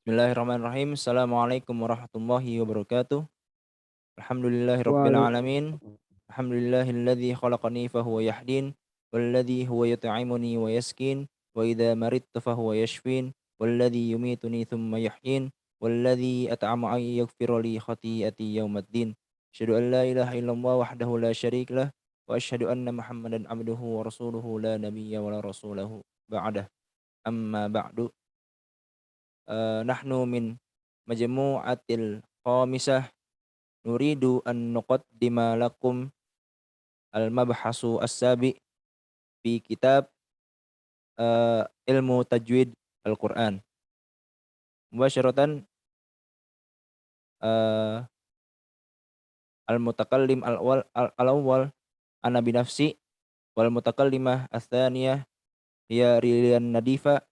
Bismillahirrahmanirrahim. Assalamualaikum warahmatullahi wabarakatuh. Alhamdulillahirabbil alamin. Waalaikumsalam. Alhamdulillahilladzi khalaqani fahuwa yahdin, walladzi huwa yut'imuni wa yaskin, wa idza maridtu fahuwa yashfin, walladzi yumituni tsumma yuhyin, walladzi at'ama ay yaghfira li khati'ati yaumaddin. Asyhadu an la ilaha illallah wahdahu la syarika lah, wa asyhadu anna Muhammadan abduhu wa rasuluhu la nabiyya wa la rasulahu ba'dah. Amma ba'du. Nahnu min majmu'atil khamisah nuridu an nuqaddima lakum al-mabhasu as-sabi' fi kitab ilmu tajwid Al-Qur'an. Mubasyaratan eee, al-mutakallim al-awwal ana bi nafsi wal mutakallimah ats-tsaniyah hiya Rilian Nadifa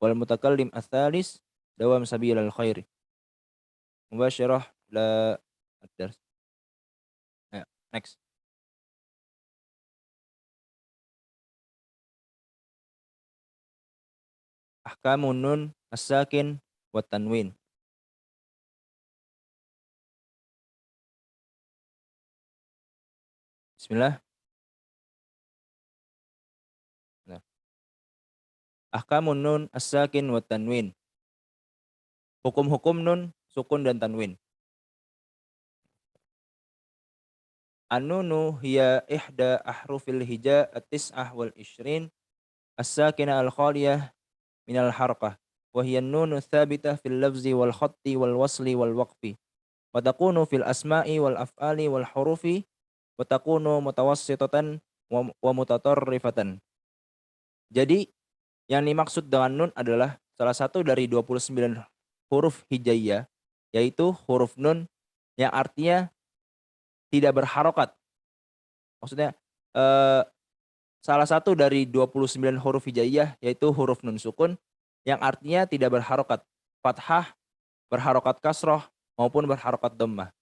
wal mutakallim ats-tsalis dawam sabilal khair. Mubasyarah la ad-dars. Ayo, next. Ahkamun nun as-sakin wat tanwin. Bismillah. Nah, ahkamun nun as-sakin wat tanwin. Hukum-hukum nun, sukun dan tanwin. An-nunu hiya ihda ahrufil hija at-tis'ah wal ishrin as-sakinah al-khaliyah minal harkah. Wa hiya an-nunu tsabitah fil lafzi wal khatti wal wasli wal waqfi. Wa takunu fil asma'i wal af'ali wal hurufi wa takunu mutawassitatan wa mutatarrifatan. Jadi yang dimaksud dengan nun adalah salah satu dari 29 huruf hijaiyah, yaitu huruf nun yang artinya tidak berharokat. Maksudnya, eee, salah satu dari 29 huruf hijaiyah, yaitu huruf nun sukun yang artinya tidak berharokat. Fathah, berharokat kasroh, maupun berharokat dhammah.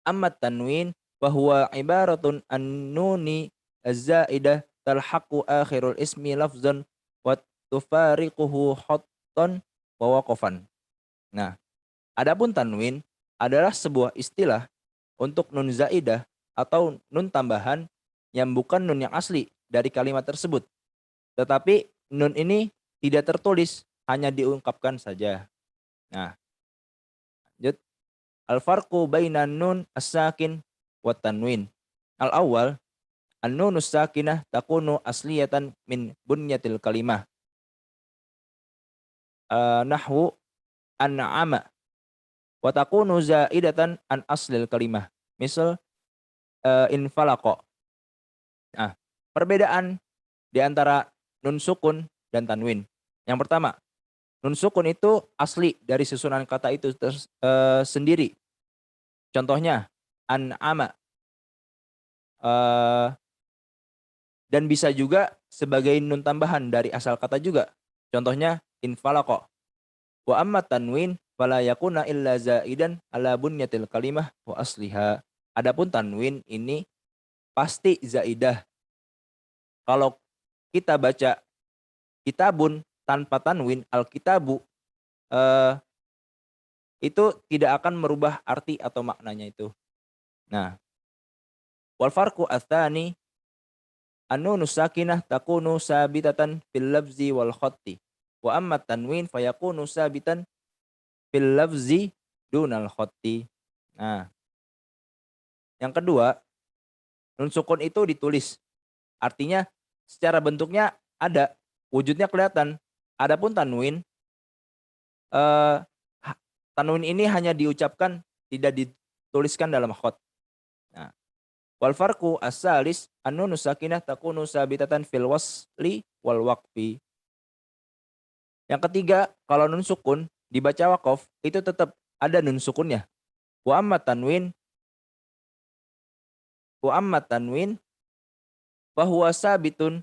Amma tanwin wa huwa ibaratun an nuni az-zaidah talhaqu akhirul ismi lafzan wa tufariquhu khattan wa waqfan. Nah, adapun tanwin adalah sebuah istilah untuk nun zaidah atau nun tambahan yang bukan nun yang asli dari kalimat tersebut. Tetapi nun ini tidak tertulis, hanya diungkapkan saja. Nah, lanjut. Al-farqu bainan nun as-sakin wat tanwin. Al-awwal, an-nunus sakinah takunu asliyatan min bunyatil kalimah. Nahwu an'ama wa takunu zaidatan an aslil kalimah. Misal infalaqa. Nah, perbedaan di antara nun sukun dan tanwin. Yang pertama, nun sukun itu asli dari susunan kata itu sendiri. Contohnya an'ama, eee, dan bisa juga sebagai nun tambahan dari asal kata juga. Contohnya infalaqa. Wa amma tanwin fala yakuna illa zaidan ala bunyatil kalimah wa asliha. Adapun tanwin ini pasti zaidah. Kalau kita baca kitabun tanpa tanwin, al-kitabu, eee, itu tidak akan merubah arti atau maknanya itu. Nah, wal farqu ats-tsani an-nunus sakinah takunu sabitatan fil lafzi wal khatti. Wa amma tanwin fayakunu sabitan fil lafzi dunal khatti. Nah, yang kedua, nun sukun itu ditulis. Artinya secara bentuknya ada, wujudnya kelihatan. Adapun tanwin, eee, ha tanwin ini hanya diucapkan, tidak dituliskan dalam khot. Nah, wal farqu as-salis an-nunus sakinah takunu sabitatan fil wasli wal waqfi. Yang ketiga, kalau nun sukun dibaca waqaf itu tetap ada nun sukunnya. Wa amma tanwin wa amma tanwin fa huwa sabitun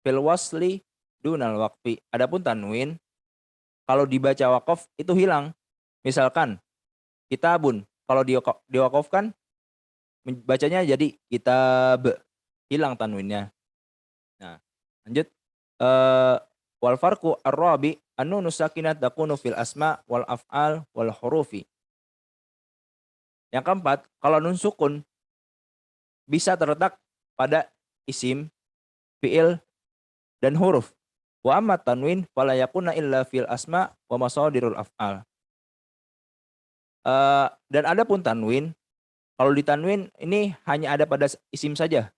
fil wasli dunal waqfi. Adapun tanwin kalau dibaca waqaf itu hilang. Misalkan kitabun, kalau diwaqafkan bacanya jadi kitab, hilang tanwinnya. Nah, lanjut, Wal farqu ar-rabi an-nunu sakinah takunu fil asma wal af'al wal hurufi. Yang keempat, kalau nun sukun bisa terletak pada isim, fiil, dan huruf. Wa amma tanwin fala yakuna illa fil asma wa masadirul af'al. Dan ada pun tanwin, kalau di tanwin ini hanya ada pada isim saja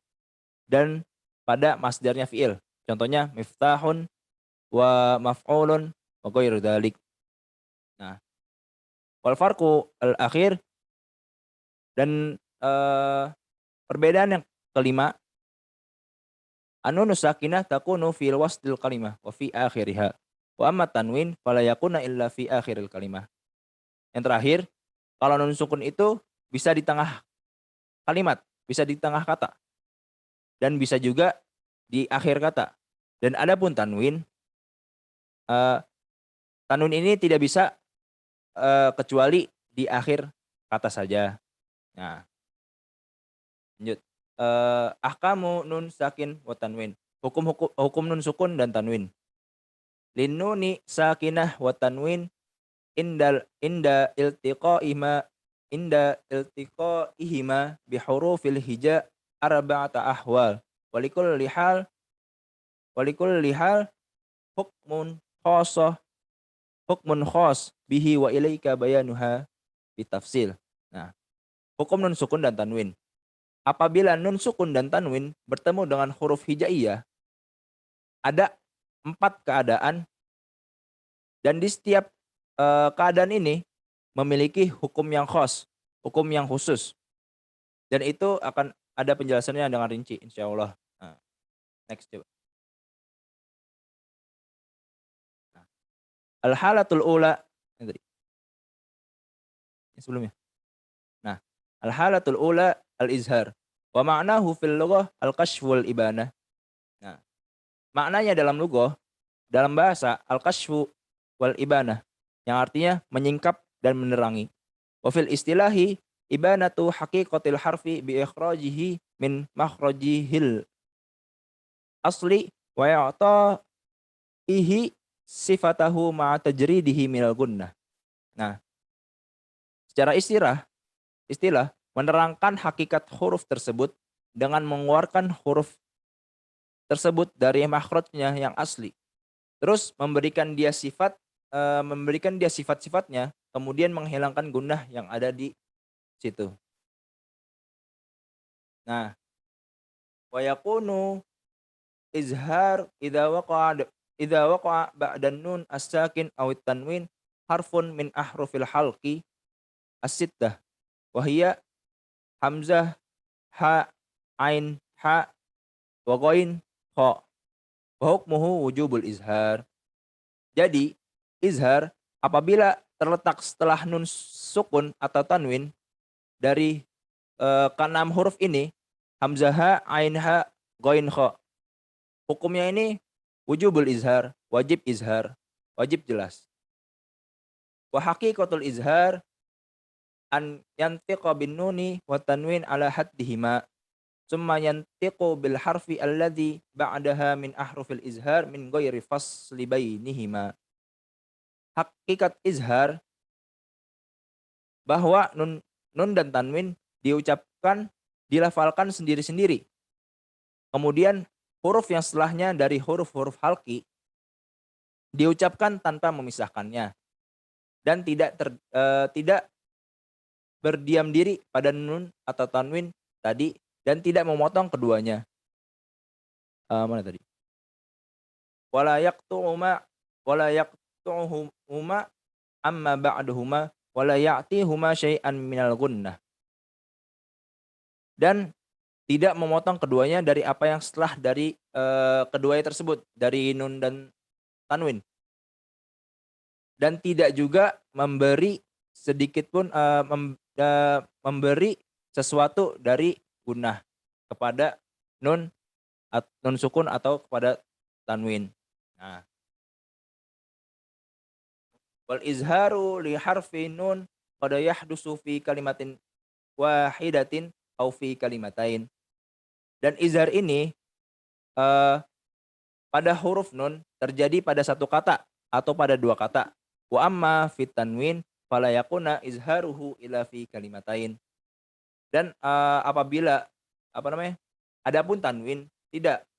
dan pada masdarnya fiil. Contohnya miftahun wa maf'ulun wa ghairu dzalik. Nah, wal farqu al akhir dan perbedaan yang kelima, an-nunu sakinah takunu fil wasdil kalimah wa fi akhiriha. Wa amma tanwin fala yakuna illa fi akhiril kalimah. Yang terakhir, kalau nun sukun itu bisa di tengah kalimat, bisa di tengah kata dan bisa juga di akhir kata. Dan adapun tanwin, eee, tanwin ini tidak bisa, kecuali di akhir kata saja. Nah, lanjut, ahkamu nun sakin wa tanwin. Hukum nun sukun dan tanwin. Lin nuni sakinah wa tanwin inda iltiqaihima bi hurufil hija arba'ata ahwal. Walikulli hal walikulli hal hukmun khosoh hukmun khos bihi wa ilaika bayanuha bitafsil. Nah, hukum nun sukun dan tanwin. Apabila nun sukun dan tanwin bertemu dengan huruf hijaiyah, ada 4 keadaan dan di setiap, keadaan ini memiliki hukum yang khos, hukum yang khusus dan itu akan ada penjelasannya dengan rinci insyaallah. Nah, next coba. Nah, al-halatul ula yang tadi, yang sebelumnya. Nah, al-halatul ula al-izhar wa ma'nahu fil lughah al-kashf wal ibanah. Nah, maknanya dalam lughah, dalam bahasa al-kashfu wal ibanah yang artinya menyingkap dan menerangi. Wa fil istilahi ibanatu haqiqatil harfi bi ikhrajihi min makhrajihil asli wa i'ta'ihi sifatahu ma'a tajridihi minal gunnah. Nah, secara istilah menerangkan hakikat huruf tersebut dengan mengeluarkan huruf tersebut dari makhrajnya yang asli. Terus memberikan dia sifat-sifatnya, kemudian menghilangkan gunnah yang ada di situ. Nah, wa yakunu izhar idza waqa'a ba'da nun as-sakin aw at-tanwin harfun min ahrufil halqi as-sittah wa hiya hamzah, ha, ain, ha, wa ghain, kha. Wa hukmuhu wujubul izhar. Jadi, izhar apabila terletak setelah nun sukun atau tanwin dari, ke-6 huruf ini, hamzah ha, ain ha, ghain kha. Hukumnya ini wujubul izhar, wajib izhar, wajib jelas. Wa haqiqatul izhar an yantiqa bin nuni wa tanwin ala haddihima, summa yantiqu bil harfi alladhi ba'daha min ahrufil izhar min ghairi fasli bainihima. Hakikat izhar bahwa nun dan tanwin diucapkan, dilafalkan sendiri-sendiri. Kemudian huruf yang setelahnya dari huruf-huruf halqi diucapkan tanpa memisahkannya dan tidak berdiam diri pada nun atau tanwin tadi dan tidak memotong keduanya. Mana tadi? Wala yaqtu'uma wala yaqtu'uhuma amma ba'duhuma wala ya'tihuma syai'an minal gunnah. Dan tidak memotong keduanya dari apa yang setelah dari, keduanya tersebut, dari nun dan tanwin. Dan tidak juga memberi sedikit pun, memberi sesuatu dari gunnah kepada nun sukun atau kepada tanwin. Nah, wal izharu li harfi nun qad yahdusu fi kalimatin wahidatin aw fi kalimatain. Dan izhar ini, eee, pada huruf nun terjadi pada satu kata atau pada dua kata. Wa amma fit tanwin fala yakuna izharuhu ila fi kalimatain. Dan apabila apa namanya? Adapun tanwin tidak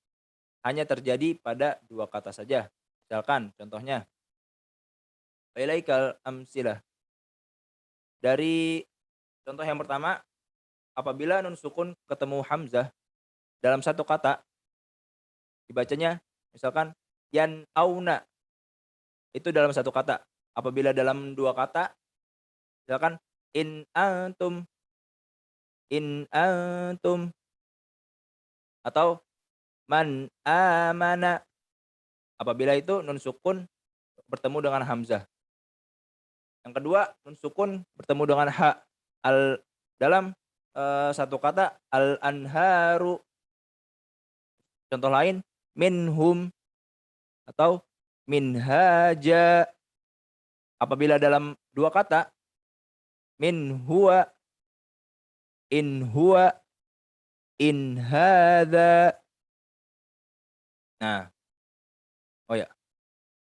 hanya terjadi pada dua kata saja. Misalkan contohnya ilaikal amsilah. Dari contoh yang pertama, apabila nun sukun ketemu hamzah dalam satu kata dibacanya misalkan yan auna itu dalam satu kata. Apabila dalam dua kata misalkan in antum, in antum atau man amana. Apabila itu nun sukun bertemu dengan hamzah. Yang kedua, nun sukun bertemu dengan ha. Dalam satu kata al-anharu. Contoh lain minhum atau minhaja. Apabila dalam dua kata min huwa, in huwa, in hadza. Nah, oh ya.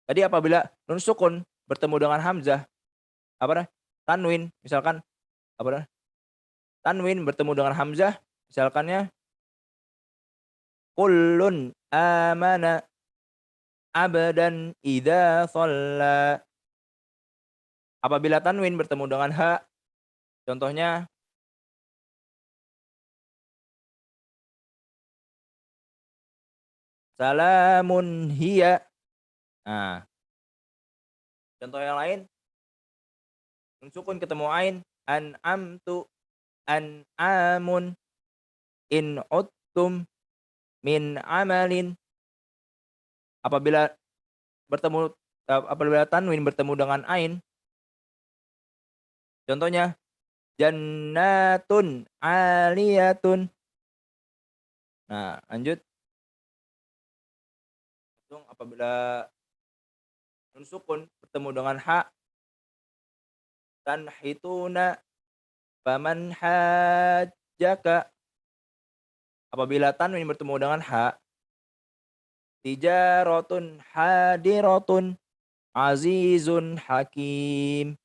Tadi apabila nun sukun bertemu dengan hamzah, apa dah? Tanwin, misalkan apa dah? Tanwin bertemu dengan hamzah, misalkannya kullun amana abdan idza shalla. Apabila tanwin bertemu dengan ha, contohnya salamun hiya. Nah, contoh yang lain, nun sukun ketemu ain, an'amtu, an'amun, in uttum, min amalin. Apabila apabila tanwin bertemu dengan ain, contohnya jannatun aliyatun. Nah, lanjut. Apabila nun sukun bertemu dengan ha, tanhituna faman hajjaka. Apabila tanwin bertemu dengan ha, tijaratun hadiratun azizun hakim.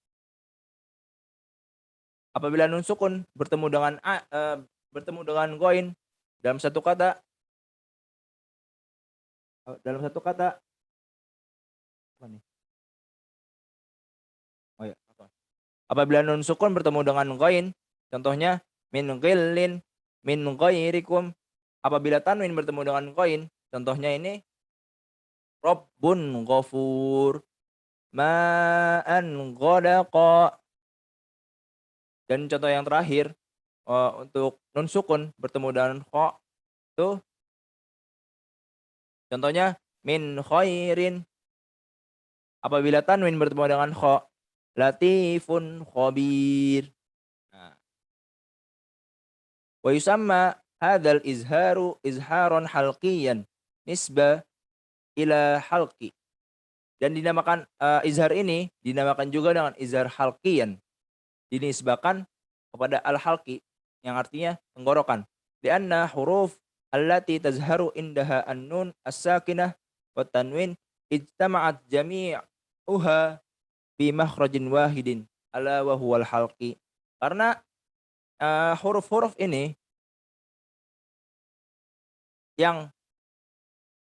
Apabila nun sukun bertemu dengan ghain dalam satu kata, apa nih? Oh ya, apa? Apabila nun sukun bertemu dengan ghain, contohnya min ghillin, min ghairikum. Apabila tanwin bertemu dengan ghain, contohnya ini rabbun ghafur, ma'an ghadaqa. Dan contoh yang terakhir, untuk nun sukun bertemu dengan kha, itu contohnya min khairin. Apabila tanwin bertemu dengan kha, latifun khabir. Nah, wa yusamma hadzal izharu izharon halqiyan nisbah ila halqi. Dan dinamakan izhar ini dinamakan juga dengan izhar halqiyan. Dinisbahkan kepada al-halqi yang artinya tenggorokan. Lianna huruf allati tazharu indaha an-nun as-sakinah wa tanwin ijtama'at jami'uha bi makhrajin wahidin ala wa huwal halqi. Karena huruf-huruf ini yang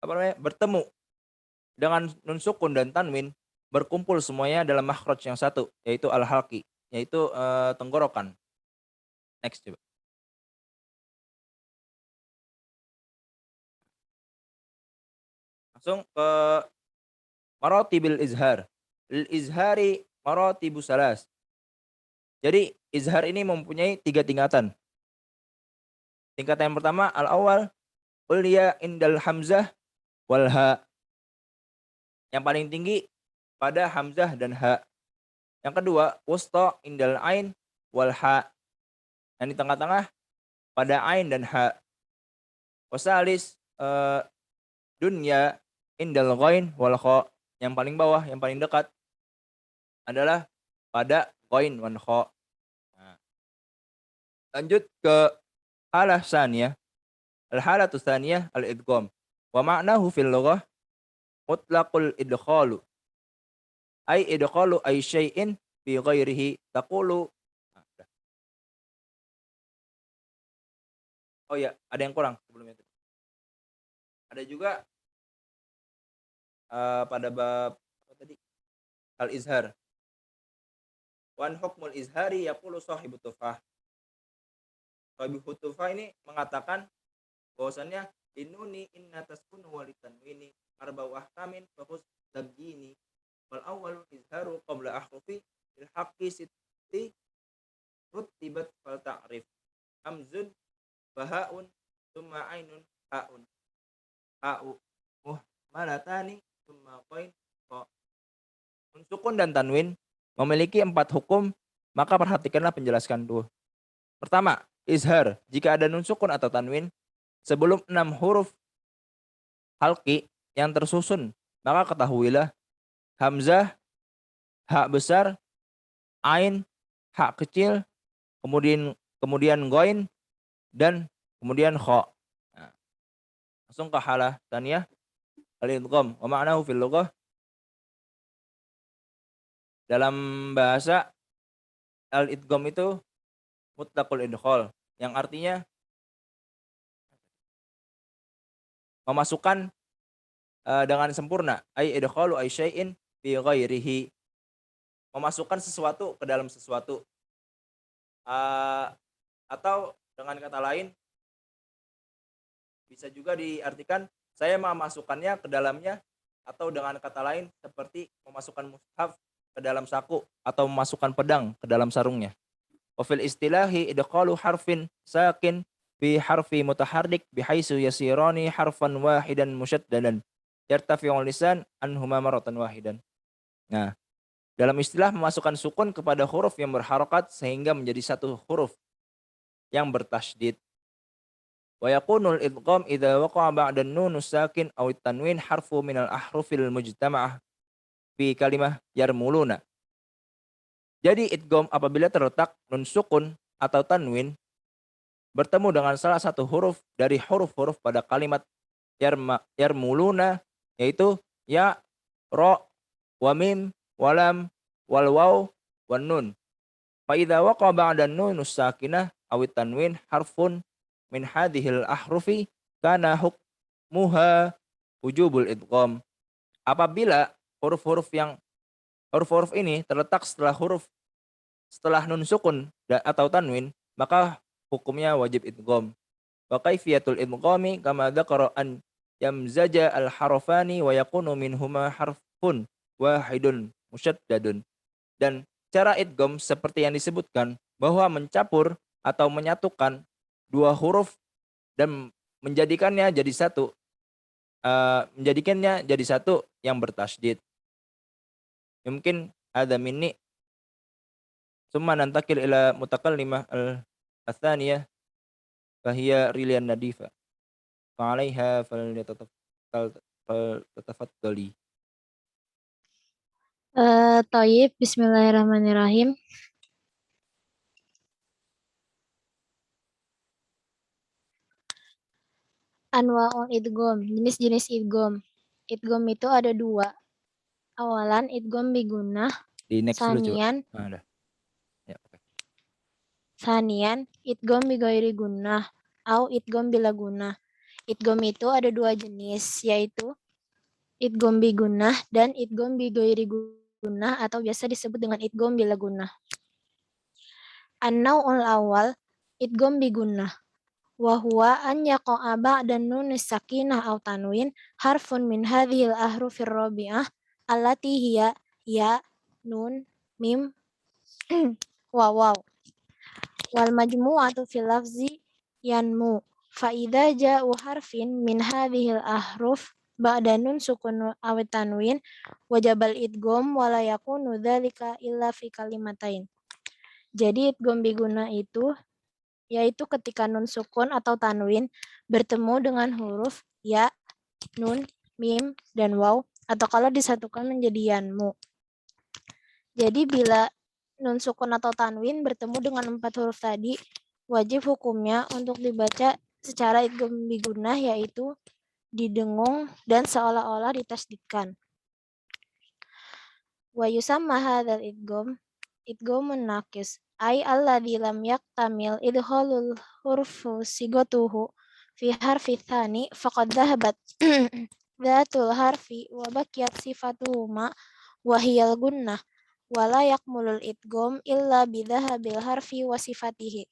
apa namanya bertemu dengan nun sukun dan tanwin berkumpul semuanya dalam makhraj yang satu, yaitu al-halqi, yaitu tenggorokan. Next coba. Langsung ke maratibil izhar. Lil izhari maratibu salas. Jadi izhar ini mempunyai tiga tingkatan. Tingkatan yang pertama al-awwal ulya indal hamzah wal ha. Yang paling tinggi pada hamzah dan ha. Yang kedua wusta indal ain wal ha. Yang di tengah-tengah pada ain dan ha. Wasalis dunya indal ghain wal kha. Yang paling bawah, yang paling dekat adalah pada ghain wan kha. Nah, lanjut ke halah tsaniyah. Al halatu tsaniyah al idgham. Wa ma'nahu fil lughah mutlaqul idkhalu ay idkhalu ay syai'in fi ghairihi taqulu. Nah, udah. Oh ya, ada yang kurang sebelumnya itu. Ada juga pada bab apa tadi? Al-izhar. Wan hukmul izhari yaqulu shahibut tufah. Shahibut tufah ini mengatakan bahwasannya innuni inna taskunu walitanwini arba'u ahkamin fahus tabjini wal awwalu izharu qabla ahrufi il haqqi sitti rutibat fal ta'rif hamzun bahaun summa ainun haun ha'u muhmalatani summa qain qa. Sukun dan tanwin memiliki 4 hukum, maka perhatikanlah penjelasan dulu. Pertama, izhar. Jika ada nun sukun atau tanwin sebelum 6 huruf halqi yang tersusun, maka ketahuilah hamzah, ha besar, ain, ha kecil, kemudian kemudian ghain dan kemudian kha. Nah, langsung ke halah tsaniyah al-idgham. Wa ma'nahu fil lughah, dalam bahasa al-idgham itu mutlaqul idkhal, yang artinya memasukkan dengan sempurna, ay idkhalu ay syai'in fi ghairihi, memasukkan sesuatu ke dalam sesuatu. Atau dengan kata lain bisa juga diartikan saya memasukkannya ke dalamnya, atau dengan kata lain seperti memasukkan mushaf ke dalam saku atau memasukkan pedang ke dalam sarungnya. Wa fil istilahi idkhalu harfin sakin bi harfi mutaharrik bihaitsu yasirani harfan wahidan musyaddadan yartafi'ul lisan anhuma marratan wahidan. Nah, dalam istilah memasukkan sukun kepada huruf yang berharokat sehingga menjadi satu huruf yang bertasydid. Wa yakunul idgham idza waqa'a ba'da an-nun sakin aw at-tanwin harfu min al-ahrufil mujtama'ah fi kalimah yarmuluna. Jadi idgham apabila terletak nun sukun atau tanwin bertemu dengan salah satu huruf dari huruf-huruf pada kalimat yarmuluna, yaitu ya, ra, wa mim, walam, wal waw, wan nun. Fa idza waqa'a ba'da an-nun sakinah aw at-tanwin harfun min hadhil ahrufi kana hukmuha wujubul idgham. Apabila huruf-huruf ini terletak setelah nun sukun atau tanwin, maka hukumnya wajib idgham. Wa kaifiyatul idghami kama dzakara an yamzaja al harfani wa yakunu minhuma harfun wahidun musyaddadun. Dan cara idgham seperti yang disebutkan bahwa mencampur atau menyatukan dua huruf dan menjadikannya jadi satu yang bertasydid. Mungkin ada minni summa nantakil ila mutakallimah al-tsaniyah fahiya rilyan nadifa fa 'alaiha falyatatafaddali. Thayyib, bismillahirrahmanirrahim. Anwa'ul idgham, jenis-jenis idgham. Idgham itu ada 2. Awalan idgham bigunnah, Di next dulu coba. sanian Udah. Ya, oke. sanian idgham bighairi gunnah au idgham bila gunnah. Idgham itu ada 2 jenis, yaitu idgham bigunnah dan idgham bighairi gunnah atau biasa disebut dengan idgham bila gunnah. An-naw'ul awal idgham bigunnah wa huwa an yaqa'a ba'da nun sakinah aw tanwin harfun min hadhil ahrufir rabi'ah allati hiya ya, nun, mim, waw. Wal majmu'atu fil lafzi yanmu. Fa idza ja'u harfin min hadhil ahruf ba'da nun sukun aw tanwin wajabal idgham wa la yakunu dzalika illa fi kalimatain. Jadi idgham biguna itu yaitu ketika nun sukun atau tanwin bertemu dengan huruf ya, nun, mim, dan waw, atau kalau disatukan menjadi yanmu. Jadi bila nun sukun atau tanwin bertemu dengan 4 huruf tadi, wajib hukumnya untuk dibaca secara idgham bigunnah, yaitu didengung dan seolah-olah ditasdidkan. Wa yusamma hadzal idghamun naqis ay alladzi lam yaktamil idkhalul hurfu sigatuhu fi harfi tsani faqad dhahabat dhatul harfi wa baqiyat sifatuhuma wa hiyal gunnah wa la yakmulul idgham illa bidhahabil harfi wa sifatihi.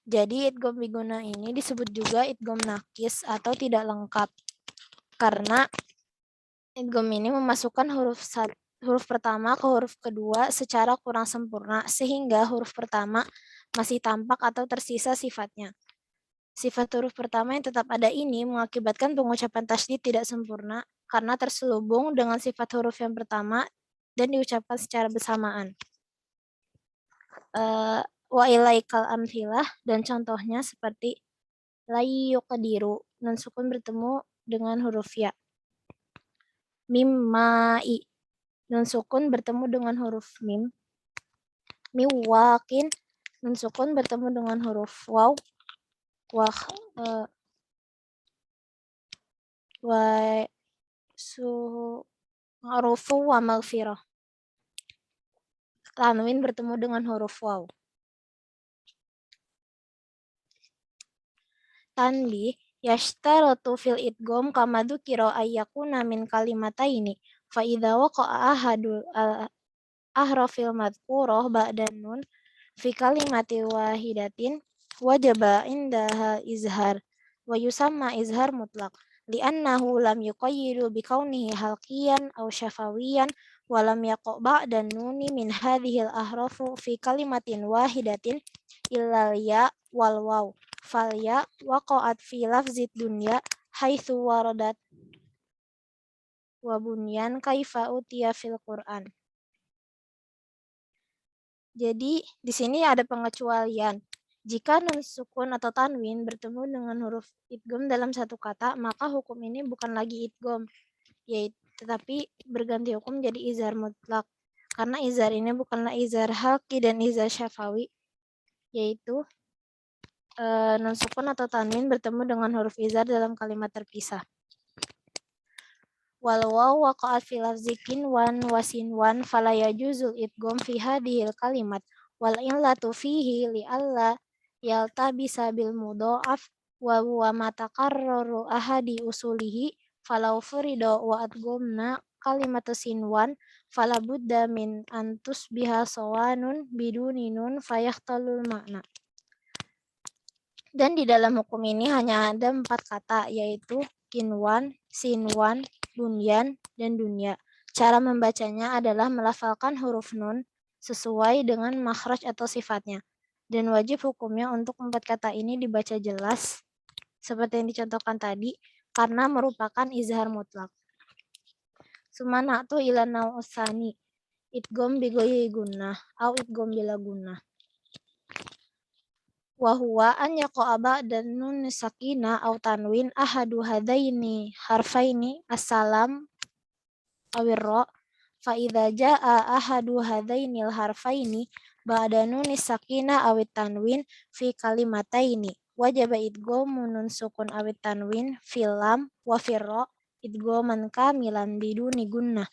Jadi idgham bigunnah ini disebut juga idgham nakis atau tidak lengkap karena idgham ini memasukkan huruf pertama ke huruf kedua secara kurang sempurna sehingga huruf pertama masih tampak atau tersisa sifatnya. Sifat huruf pertama yang tetap ada ini mengakibatkan pengucapan tasydid tidak sempurna karena terselubung dengan sifat huruf yang pertama dan diucapkan secara bersamaan. Wa ilaikal amthilah dan contohnya seperti la yuqdiru, nun sukun bertemu dengan huruf ya. Mimma'i, nun sukun bertemu dengan huruf mim. Miwakin, nun sukun bertemu dengan huruf waw. Ma'rufu wa maghfirah. Tanwin bertemu dengan huruf waw. Tanbih yashtaratu fil idgham kama dzukira ayyakuna min kalimataini fa idza waqa'a ahadul ahrafil madhkurah ba'da nun fi kalimati wahidatin wajaba indaha izhar wa yusamma izhar mutlaq li'annahu lam yuqayyidu bikaunihi halqiyan aw syafawiyan wa lam yaqa' ba'da nuni min hadhil ahrafu fi kalimatin wahidatin illa ya wal waw fal ya waqa'at fi lafzid dunya haitsu waradat wa bunyan kaifa utiya fil Qur'an. Jadi di sini ada pengecualian. Jika nun sukun atau tanwin bertemu dengan huruf idgham dalam satu kata, maka hukum ini bukan lagi idgham, tetapi berganti hukum jadi izhar mutlak. Karena izhar ini bukanlah izhar halqi dan izhar syafawi, yaitu nun sukun atau tanwin bertemu dengan huruf izhar dalam kalimat terpisah. Wal waw waqa'at fi lafzi kinwan wa sinwan fala yajuzul idgham fi hadhil kalimat wal illatu fihi li alla yaltabisa bil mudha'af wa huwa ma taqarraru ahadi usulihi falau furida wa adghamna kalimatu sinwan fala budda min an tusbiha sawanun biduni nun fayahtalul makna. Dan di dalam hukum ini hanya ada 4 kata, yaitu kinwan, sinwan, bunyan, dan dunya. Cara membacanya adalah melafalkan huruf nun sesuai dengan makhraj atau sifatnya. Dan wajib hukumnya untuk 4 kata ini dibaca jelas, seperti yang dicontohkan tadi, karena merupakan izhar mutlak. Sumana'tu ila nau'usani, idgham bigoyi gunnah, au idgham bila gunnah. Wa huwa an yaqa'a ba'da nun sakina aw tanwin ahadu hadaini harfaini as-salam awir ra fa idza jaa ahadu hadainil harfaini ba'da nun sakina aw tanwin fi kalimataini wajaba idghamu nun sukun aw tanwin fil lam wa fir ra idghaman kamilan biduni gunnah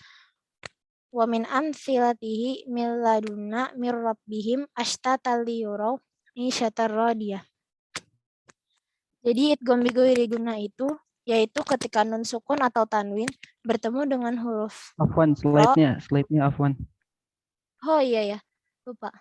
wa min amthilatihi min ladunna mir rabbihim ashtatal liyuraw insyatar radiyah. Jadi idgham bighairi gunnah itu yaitu ketika nun sukun atau tanwin bertemu dengan huruf Afwan, slide-nya afwan. Oh iya ya, lupa.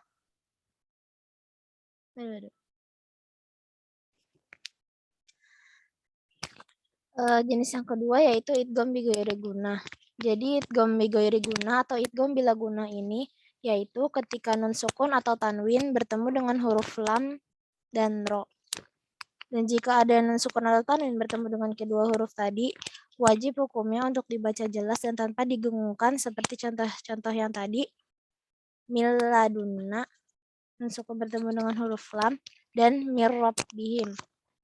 Jenis yang kedua yaitu idgham bighairi gunnah. Jadi idgham bighairi gunnah atau idgham bila gunnah ini yaitu ketika nun sukun atau tanwin bertemu dengan huruf lam dan ro. Dan jika ada nun sukun atau tanwin bertemu dengan kedua huruf tadi, wajib hukumnya untuk dibaca jelas dan tanpa digengungkan seperti contoh-contoh yang tadi. Miladunna, nun sukun bertemu dengan huruf lam, dan mirrabbihim,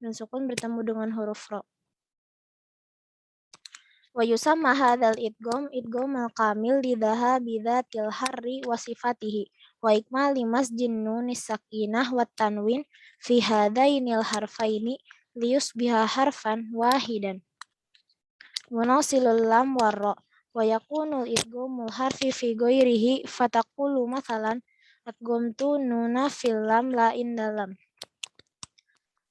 nun sukun bertemu dengan huruf ro. Wa yusamma hadzal idgham idghamal kamil lidhaha bidzatil harri wa sifatihi wa ikmali masjin nunis sakinah wat tanwin fi hadainil harfaini liyusbiha harfan wahidan. munasilul lam warra wa yakunul idghamul harfi fi ghairihi fataqulu mathalan adghamtu nuna fil lam la indalam.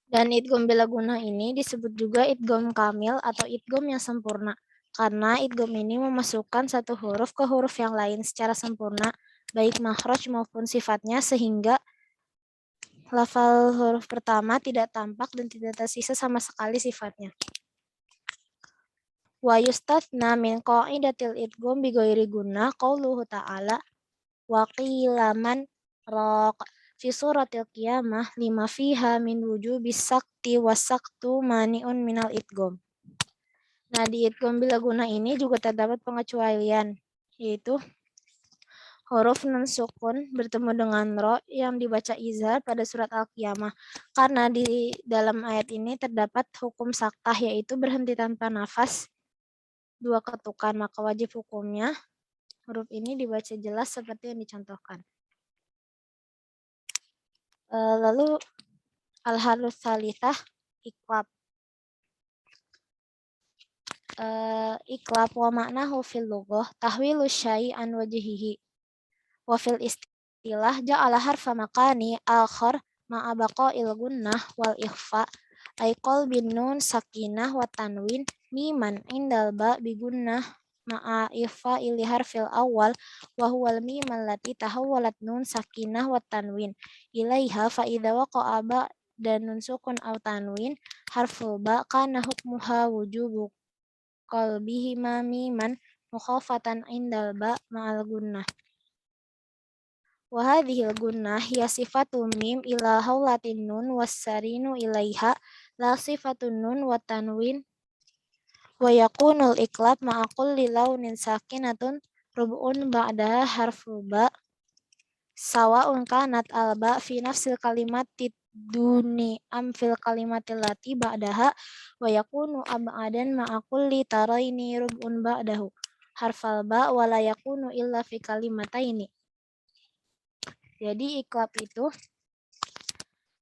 Dan idgham bila guna ini disebut juga idgham kamil atau idgham yang sempurna. Karena idgham ini memasukkan satu huruf ke huruf yang lain secara sempurna, baik makhraj maupun sifatnya, sehingga lafal huruf pertama tidak tampak dan tidak tersisa sama sekali sifatnya. Wa yustathna min qaidatil idgham bi ghairi gunnah qauluhu ta'ala wa qila man raq fi suratil qiyamah lima fiha min wujubis sakti wasaktu mani'un minal idgham. Nah, di idgham bila guna ini juga terdapat pengecualian, yaitu huruf nun sukun bertemu dengan ro yang dibaca izhar pada surat Al-Qiyamah. Karena di dalam ayat ini terdapat hukum saktah, yaitu berhenti tanpa nafas 2 ketukan, maka wajib hukumnya huruf ini dibaca jelas seperti yang dicontohkan. Lalu al-halus salithah iqlab. Iqlab wa maknahu fil lughah tahwilu syai' an wajhihi wa fil istilah ja'ala harfa makani akhar ma'a baqa'il gunnah wal ikhfa ay qalbin nun sakinah wa tanwin miman indal ba bi gunnah ma'a ikhfa ili harfil awal wa huwal mim allati tahawwalat nun sakinah wa tanwin ilaiha fa idza waqa'a ba dan nun sukun aw tanwin harful ba kana hukmuha wujubu qalbihima miman mukhafatan indal ba ma'al gunnah. Wa hadhil gunnah hiya sifatul mim ila haulatin nun wassarinu ilaiha la sifatun nun wa tanwin wa yakunul iqlab ma'a kulli launin sakinatun rub'un ba'daha harfu ba sawa'un kanat al ba fi nafsil kalimati duni am fil kalimatil lati ba'daha wa yakunu ab'adan ma'a kulli taraini rub'un ba'dahu harfal ba wa la yakunu illa fi kalimataini. Jadi iqlab itu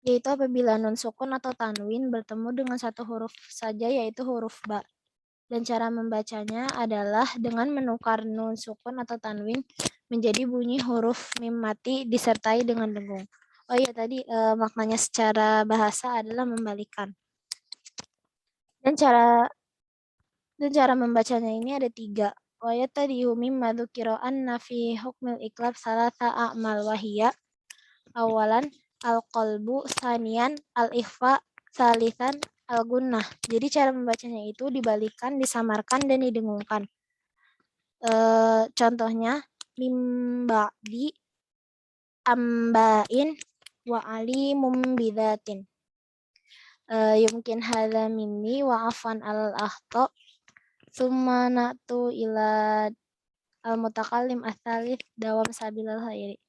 yaitu apabila nun sukun atau tanwin bertemu dengan satu huruf saja, yaitu huruf ba. Dan cara membacanya adalah dengan menukar nun sukun atau tanwin menjadi bunyi huruf mim mati disertai dengan dengung. Oh iya, tadi maknanya secara bahasa adalah membalikan. Dan cara membacanya ini ada 3. Wa yatadihu mimma dzukira anna fi hukmil iqlab salasa a'mal wahiyya awalan al-qalbu, sanian al-ikhfa, salisan al-gunnah. Jadi cara membacanya itu dibalikan, disamarkan, dan didengungkan. Contohnya mim ba'di amba'in wa alimum bidatin. Yumkin hadza minni wa afan al-akhta thumma na'tu ila al-mutakallim ats-tsalits dawam sabilal khairi.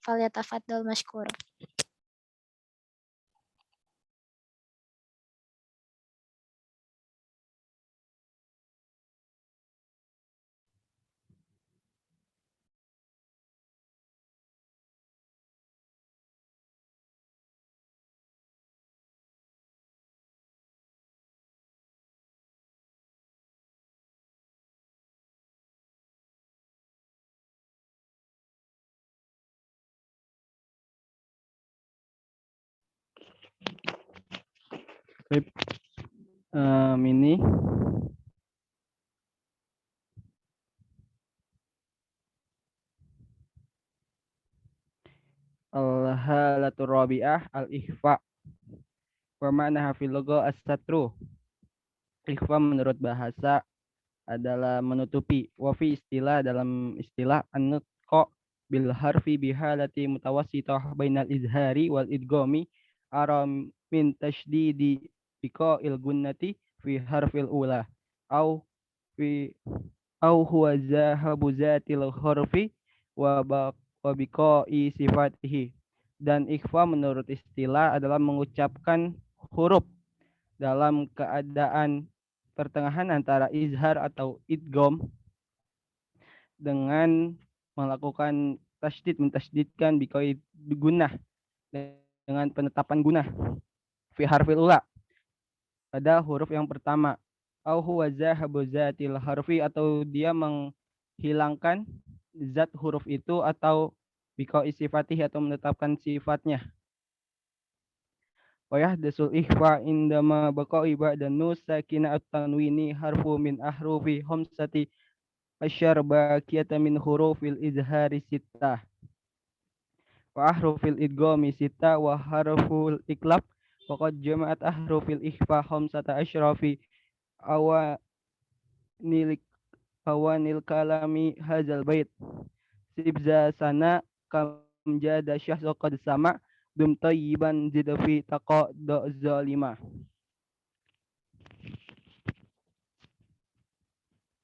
Falyatafaddal mashkur. Ini al-halatur rabi'ah al-ikhfa wa ma'naha fil lugha as-satru. Ikhfa menurut bahasa adalah menutupi. Wa fi istilah, dalam istilah an-nutqa bil harfi bihalati mutawassithah bainal izhari wal idghami ara min tashdidi biqa'il gunnati fi harfil ula au huwa zahabu zatil harfi wa biqa'i sifatihi. Dan ikhfa menurut istilah adalah mengucapkan huruf dalam keadaan pertengahan antara izhar atau idgham dengan melakukan tasydid, mentasydidkan biqa'i gunnah dengan penetapan gunnah fi harfil ula pada huruf yang pertama. Au huwa zahabu zatil harfi, atau dia menghilangkan zat huruf itu, atau bikau sifatih, atau menetapkan sifatnya. Wa yahdasul ikhfa indama baqa'i ba'da nus sakina at-tanwini harfu min ahrufi khamsati asyar baqiyata min hurufil izhari sittah wa ahrufil idghami sittah wa harful iklab faqad jama'at ahrufil ikhfa khamsata asyrafi awanil awanil kalami hadzal bait sibza sana kam jada syahsu qad sama dum tayyiban zid fi taqa da zalimah.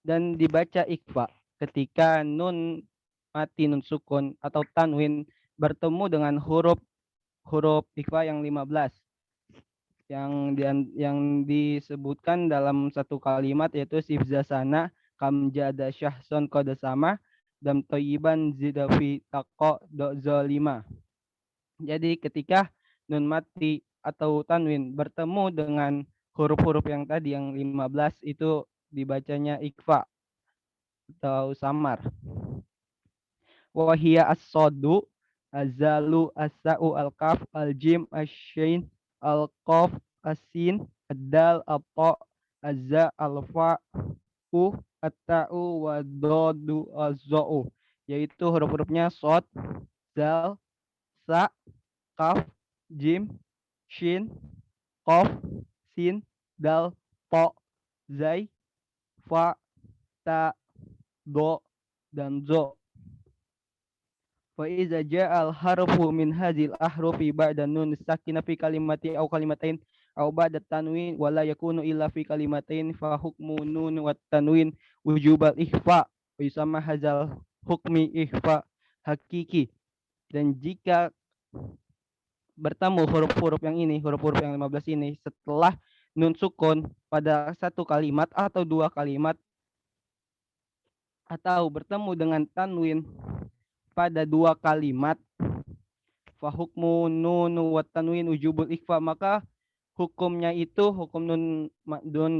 Dan dibaca ikhfa ketika nun mati, nun sukun atau tanwin bertemu dengan huruf ikhfa yang 15 yang disebutkan dalam satu kalimat, yaitu sifzasana kamjada syahson kode sama dan toyiban zidafi tako do zolima. Jadi ketika nun mati atau tanwin bertemu dengan huruf-huruf yang tadi yang 15, itu dibacanya ikhfa atau samar. Wahia as-sodu azalu as-sa'u al-kaf al-jim as-syin al-qaf as-sin ad-dal at-ta az-za al-fa at-ta'u wa dadu az-za'u, yaitu huruf-hurufnya sod, zal, sa, kaf, jim, shin, qaf, sin, dal, ta, zai, fa, ta, do, dan zo. Fa iza ja'al harfu min hadzil ahrufi ba'da nun sakinah fi kalimati aw kalimatain aw ba'da tanwin wala yakunu illa fi kalimatain fa hukmu nun wat tanwin wujubal ikhfa wa yusamma hadzal hukmi ikhfa hakiki. Dan jika bertemu huruf-huruf yang ini, huruf-huruf yang 15 ini setelah nun sukun pada satu kalimat atau dua kalimat, atau bertemu dengan tanwin pada dua kalimat, fa hukmu nun wa tanwin ujubul ikhfa, maka hukumnya itu, hukum nun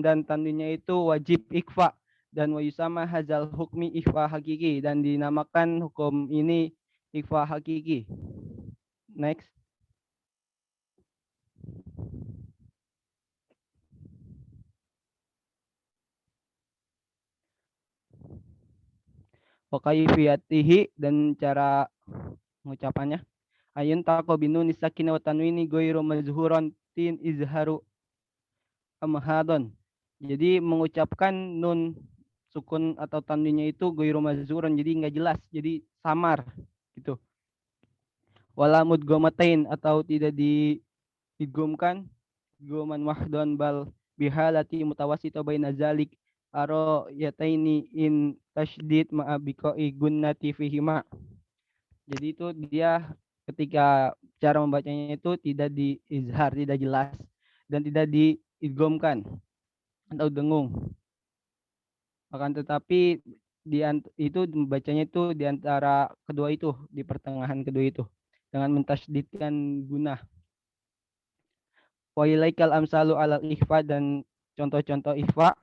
dan tanwinnya itu wajib ikhfa. Dan wa yusama hadzal hukmi ikhfa hakiki, dan dinamakan hukum ini ikhfa hakiki. Next. Wa kaifiyatihi, dan cara mengucapannya. Ayun taqo binun sakinah wa tanwini ghairu mazhuran tin izharu amhadon. Jadi mengucapkan nun sukun atau tanwinnya itu ghairu mazhuran, jadi enggak jelas, jadi samar gitu. Wala mudghamatain, atau tidak diidghamkan idghaman wahdon bal bihalati mutawassita baina zalik aro yataini in tasydid ma'a biqa'i gunnati fihima. Jadi itu dia ketika cara membacanya itu tidak diizhar, tidak jelas, dan tidak diidghamkan atau dengung. Akan tetapi itu membacanya itu di antara kedua itu, di pertengahan kedua itu, dengan mentasydidkan gunnah. Wa ilaikal amsalu alal ikhfa, dan contoh-contoh ikhfa: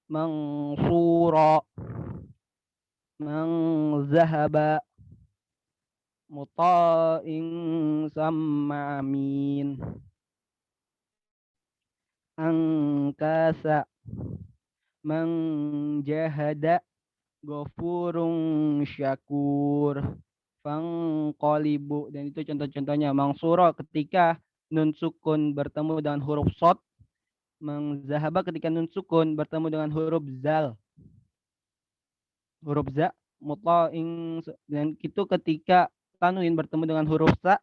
mangsura, mangzahaba, muta'in sama amin, angkasa, mangjahada, ghafurun syakur, fangqalibu. Dan itu contoh-contohnya. Mangsura ketika nun sukun bertemu dengan huruf shad, mangzahaba ketika nun sukun bertemu dengan huruf zal, huruf za, muta'in, dan itu ketika tanwin bertemu dengan huruf sa,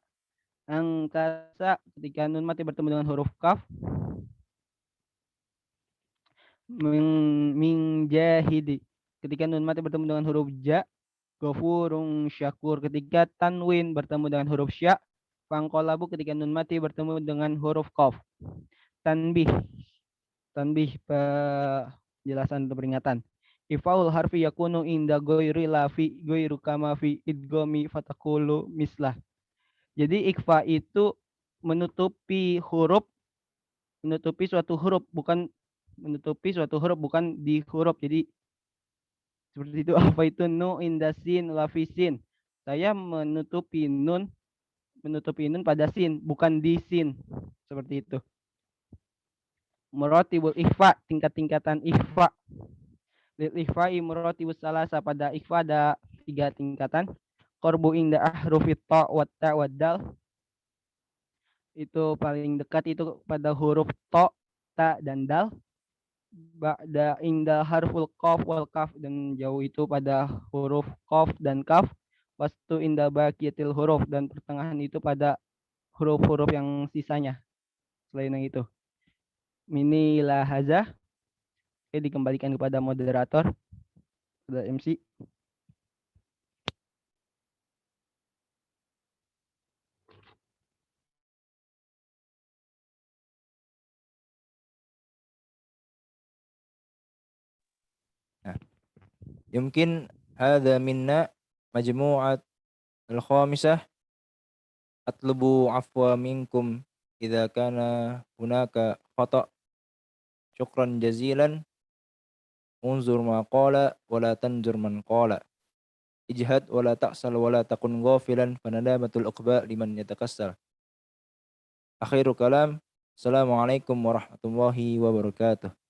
angkasa ketika nun mati bertemu dengan huruf kaf, min jahidi ketika nun mati bertemu dengan huruf ja, ghafurun syakur ketika tanwin bertemu dengan huruf sya, fangqalabu ketika nun mati bertemu dengan huruf qaf. Tanbih penjelasan atau peringatan. Ifaul harfi yakunu inda ghairi lafi ghairu kama fi idghami fatakulu mislah. Jadi ikhfa itu menutupi suatu huruf, bukan menutupi suatu huruf bukan di huruf. Jadi seperti itu. Apa itu nu indasin lafisin? Saya menutupi nun pada sin, bukan di sin. Seperti itu. Muratibul ikhfa, tingkat-tingkatan ikhfa. Lil ikhfa'i muratibus salasa, pada ikhfa ada 3 tingkatan. Qorbu inda ahrufit ta wa ta wa dal. Itu paling dekat itu pada huruf to, ta dan dal. Ba'da inda harful qaf wal kaf, dan jauh itu pada huruf qaf dan kaf. Wastu inda baqiyatil huruf, dan pertengahan itu pada huruf-huruf yang sisanya. Selain yang itu. Mini lahazah. Oke, dikembalikan kepada moderator, kepada MC. يمكن هذا منا مجموعة الخامسة. أطلب عفوا منكم إذا كان هناك خطأ. شكرا جزيلا. انظر ما قال ولا تنظر من قال. اجهد ولا تأسل ولا تكن غافلا فندامة العقبى لمن يتكسل. آخر كلام. السلام عليكم ورحمة الله وبركاته.